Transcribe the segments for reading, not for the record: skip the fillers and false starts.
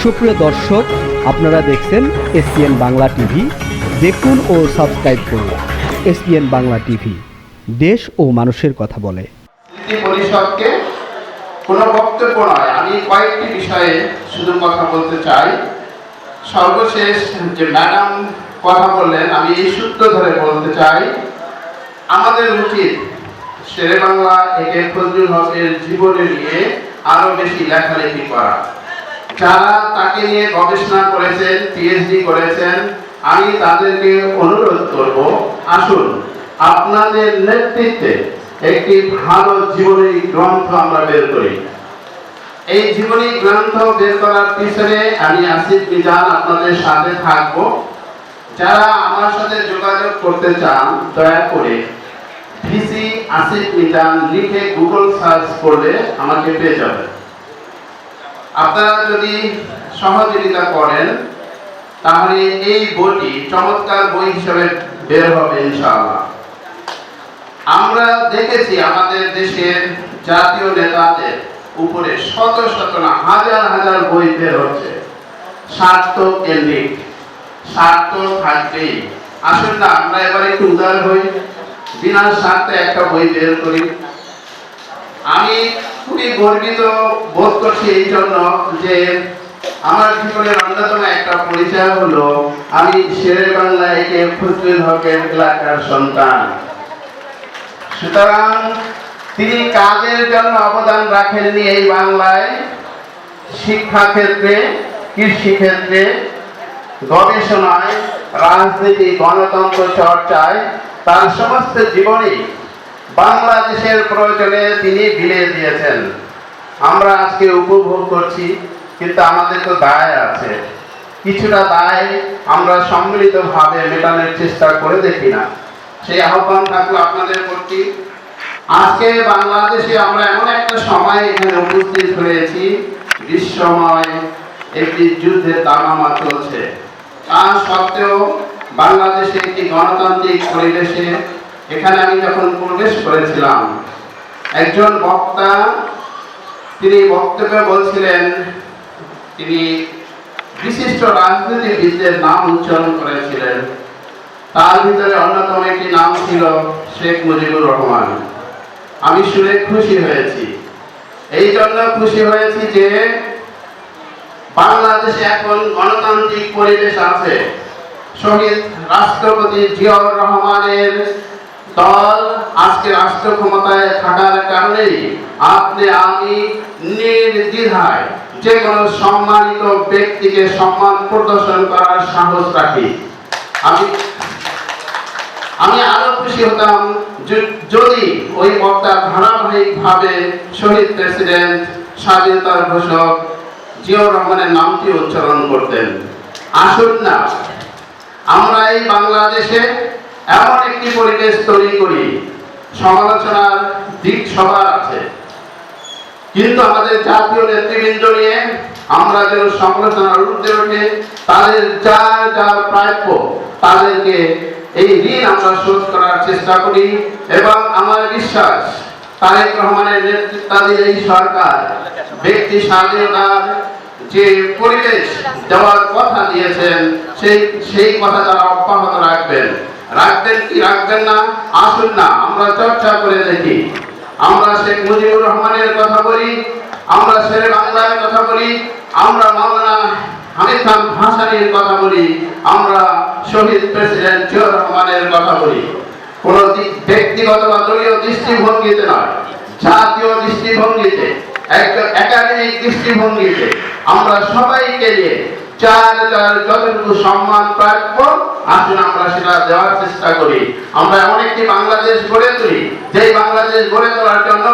সুপ্রিয় দর্শক, আপনারা দেখছেন এসপিএন বাংলা টিভি। দেখুন ও সাবস্ক্রাইব করুন এসপিএন বাংলা টিভি, দেশ ও মানুষের কথা বলে। স্মৃতি পরিষদকে কোনো বক্তব্য নয়, আমি কয়েকটি বিষয়ে শুধু কথা বলতে চাই। সর্বশেষ যে ম্যাডাম কথা বললেন, আমি এই সূত্র ধরে বলতে চাই, আমাদের উচিত শেরে বাংলা একে ফজলুল হকের জীবনে নিয়ে আরো বেশি লেখালেখি করা। যারা তাকে নিয়ে গবেষণা করেছেন, পিএইচডি করেছেন, আমি তাদেরকে অনুরোধ করব, আসুন আপনাদের নেতৃত্বে একটি ভালো জীবনী গ্রন্থ আমরা বের করি। এই জীবনী গ্রন্থ বের করার পিছনে আমি আসিফ মিজান আপনাদের সাথে থাকব। যারা আমার সাথে যোগাযোগ করতে চান, দয়া করে ভিসি আসিফ মিজান লিখে গুগল সার্চ করলে আমাকে পেয়ে যাবেন। আপনারা যদি সহযোগিতা করেন তাহলে এই বইটি চমৎকার বই হিসেবে বের হবে ইনশাআল্লাহ। আমরা দেখেছি আমাদের দেশের জাতীয় নেতাদের উপরে শত শত না হাজার হাজার বই বের হচ্ছে, স্বার্থ কেন্দ্রিক। স্বার্থ থাকবেই। আসুন না আমরা এবার একটু উদার হই, বিনা স্বার্থে একটা বই বের করি। আমি খুবই গর্বিত বোধ করছি এই জন্য যে আমার জীবনের অন্যতম একটা পরিচয় হলো আমি শেরে বাংলা একে ফজলুল হকের এলাকার সন্তান। সুতরাং তিনি কাজের জন্য অবদান রাখেননি এই বাংলায়, শিক্ষা ক্ষেত্রে, কৃষি ক্ষেত্রে, গবেষণায়, রাজনীতি, গণতন্ত্র চর্চায় তার সমস্ত জীবনী বাংলাদেশের প্রয়োজনে তিনি বিলিয়ে দিয়েছেন। আমরা আজকে উপভোগ করছি, কিন্তু আমাদের তো দায় আছে। কিছুটা দায় আমরা সম্মিলিতভাবে মেটানোর চেষ্টা করে দেখি না। সেই আহ্বান থাকলো আপনাদের প্রতি। আজকে বাংলাদেশে আমরা এমন একটা সময় এখানে উপস্থিত হয়েছি, বিশ্বময় একটি যুদ্ধের দামামা চলছে। তা সত্ত্বেও বাংলাদেশে একটি গণতান্ত্রিক পরিবেশে এখানে আমি যখন প্রবেশ করেছিলাম, একজন বক্তা তিনি বক্তব্যে বলছিলেন, তিনি বিশিষ্ট রাজনীতিবিদদের নাম উচ্চারণ করেছিলেন। তার ভিতরে অন্যতম একটি নাম ছিল শেখ মুজিবুর রহমান। আমি শুনে খুশি হয়েছি। এই জন্য খুশি হয়েছি যে বাংলাদেশে এখন গণতান্ত্রিক পরিবেশ আছে। শহীদ রাষ্ট্রপতি জিয়াউর রহমানের দল আজকে রাষ্ট্র ক্ষমতায় থাকার কারণেই আপনি আমি নির্দ্বিধায় যে কোনো সম্মানিত ব্যক্তিকে সম্মান প্রদর্শন করার সাহস রাখি। আমি আরো খুশি হতাম যদি ওই বক্তা ধারাবাহিকভাবে শহীদ প্রেসিডেন্ট, স্বাধীনতার ঘোষক জিয়াউর রহমানের নামটি উচ্চারণ করতেন। আসুন না আমরা এই বাংলাদেশে এমন একটি পরিবেশ তৈরি করি, সমালোচনার দিক সবার আছে, কিন্তু আমাদের জাতীয় নেতৃবৃন্দ নিয়ে আমরা যেন সমালোচনার ঊর্ধ্বে উঠে তাদের যার যার প্রাপ্য তাদেরকে এই ঋণ আমরা শোধ করার চেষ্টা করি। এবং আমার বিশ্বাস তারেক রহমানের নেতৃত্বাধীন এই সরকার ব্যক্তি স্বাধীনতার যে পরিবেশ দেওয়ার কথা দিয়েছেন সেই কথা তারা অব্যাহত রাখবেন কি রাখবেন না, আসুন না আমরা চর্চা করে দেখি। আমরা শেখ মুজিবুর রহমানের কথা বলি, আমরা শেরে বাংলার কথা বলি, আমরা মাওলানা হামিদ খান ভাসানীর কথা বলি, আমরা শহীদ প্রেসিডেন্ট জিয়াউর রহমানের কথা বলি। কোন ব্যক্তিগত বা দলীয় দৃষ্টিভঙ্গিতে নয়, জাতীয় দৃষ্টিভঙ্গিতে, একটা একাডেমিক দৃষ্টিভঙ্গিতে আমরা সবাইকে নিয়ে যার যার যতটুকু সম্মান প্রাপ্য আসুন আমরা সেটা দেওয়ার চেষ্টা করি। আমরা এমন একটি বাংলাদেশ গড়ে তুলি, যেই বাংলাদেশ গড়ে তোলার জন্য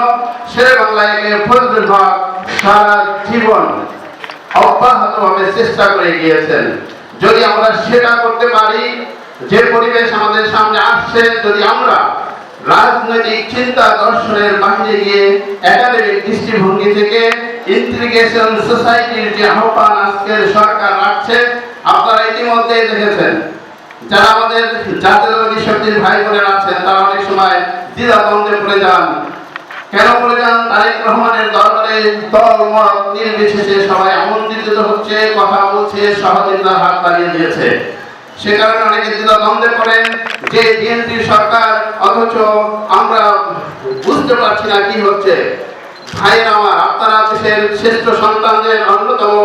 শেরে বাংলায় ফজলুল হক সারা জীবন অব্যাহতভাবে চেষ্টা করে গিয়েছেন। যদি আমরা সেটা করতে পারি, যে পরিবেশ আমাদের সামনে আসছে, যদি আমরা রাজনৈতিক চিন্তা দর্শনের বাইরে গিয়ে একাডেমিক দৃষ্টিভঙ্গি থেকে ইন্টিগ্রেশন সোসাইটির যে আহ্বান আজকের সরকার রাখছে, আপনারা ইতিমধ্যে দেখেছেন যারা আমাদের জাতীয়তাবাদী শক্তির ভাই বোনেরা আছেন তারা অনেক সময় দ্বিধাদ্বন্দ্বে পড়ে যান। কেন বলে যান তারেক রহমানের দরবারে দল মত নির্বিশেষে সবাই আমন্ত্রিত হচ্ছে, কথা বলছে, সহযোগিতার হাত বাড়িয়ে দিয়েছে। সে কারণে অনেকে দ্বিধাদ্বন্দ্বে পড়েন যে বিএনপি সরকার, অথচ আমরা বুঝতে পারছি না কি হচ্ছে। ভাইয়ের আমার, আপনারা দেশের শ্রেষ্ঠ সন্তানদের অন্যতম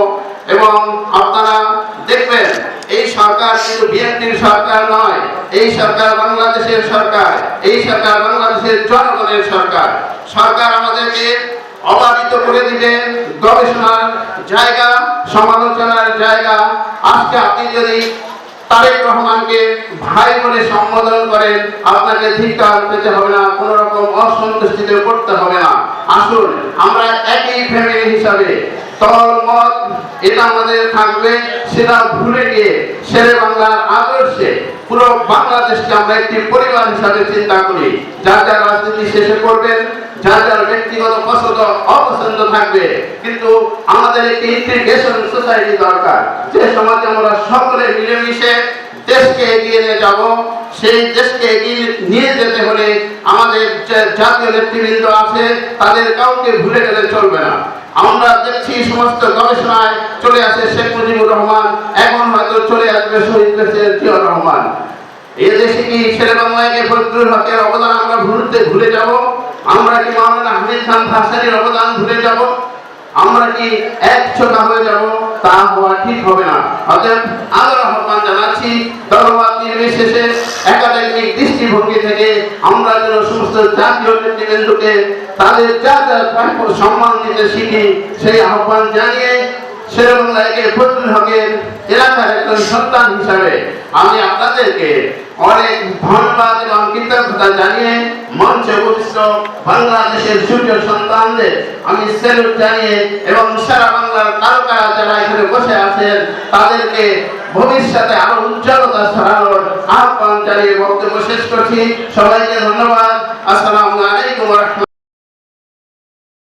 এবং আপনারা দেখবেন এই সরকার কিন্তু বিএনপির সরকার নয়, এই সরকার বাংলাদেশের সরকার, এই সরকার বাংলাদেশের জনগণের সরকার। সরকার আমাদেরকে অবাধিত করে দিবে গবেষণার জায়গা, সমালোচনার জায়গা। আজকে আপনি যদি তারেক রহমানকে ভাই বলে সম্বোধন করেন, আপনাকে ধিক্কার পেতে হবে না, কোন রকম অসন্তুষ্টিতে পড়তে হবে না। আসুন আমরা একই ফ্যামিলি হিসাবে দল মত এটা আমাদের থাকবে, সেটা ভুলে গিয়ে শেরে বাংলার আদর্শে পুরো বাংলাদেশকে আমরা একটি পরিবার হিসাবে চিন্তা করি। যার যার রাজনীতি শেষে করবেন, যার যার ব্যক্তিগত পছন্দ অপছন্দ থাকবে, কিন্তু আমাদের একটি ইন্টিগ্রেশন সোসাইটি দরকার, যে সমাজে আমরা সকলে মিলেমিশে দেশকে এগিয়ে নিয়ে যাব। সেই দেশকে এগিয়ে নিয়ে যেতে হলে আমাদের যে জাতীয় নেতৃবৃন্দ আছে তাদের কাউকে ভুলে গেলে চলবে না। আমরা দেখছি সমস্ত গবেষণায় চলে আসে শেখ মুজিবুর রহমান, এখন হয়তো চলে আসবে শহীদ প্রেসিডেন্ট জিয়াউর রহমান। এই দেশে কি শেরে বাংলাকে ফজলুল হকের অবদান আমরা ভুলে যাব? আমরা কি মাওলানা হামিদ খান ভাসানীর অবদান ভুলে যাব? আমরা কি একছোটা হয়ে যাব? তা হওয়া ঠিক হবে না। অতএব আবার আহ্বান জানাচ্ছি, দলমত নির্বিশেষে একাডেমিক দৃষ্টিভঙ্গি থেকে আমরা যেন সমস্ত জাতীয় নেতৃবৃন্দকে তাদের যা যা প্রাপ্য সম্মান দিতে শিখি, সেই আহ্বান জানিয়ে শেরে বাংলাকে ফজলুল হকের এলাকার একজন সন্তান হিসাবে আমি আপনাদেরকে অনেক ধন্যবাদ এবং কৃতজ্ঞতা জানিয়ে মঞ্চে উপবিষ্ট বাংলাদেশের সূর্য সন্তানদের আমি স্যালুট জানিয়ে এবং সারা বাংলার তারকারা যারা এখানে বসে আছেন তাদেরকে ভবিষ্যতে আরো উজ্জ্বলতা ছড়ানোর আহ্বান জানিয়ে বক্তব্য শেষ করছি। সবাইকে ধন্যবাদ। আসসালাম।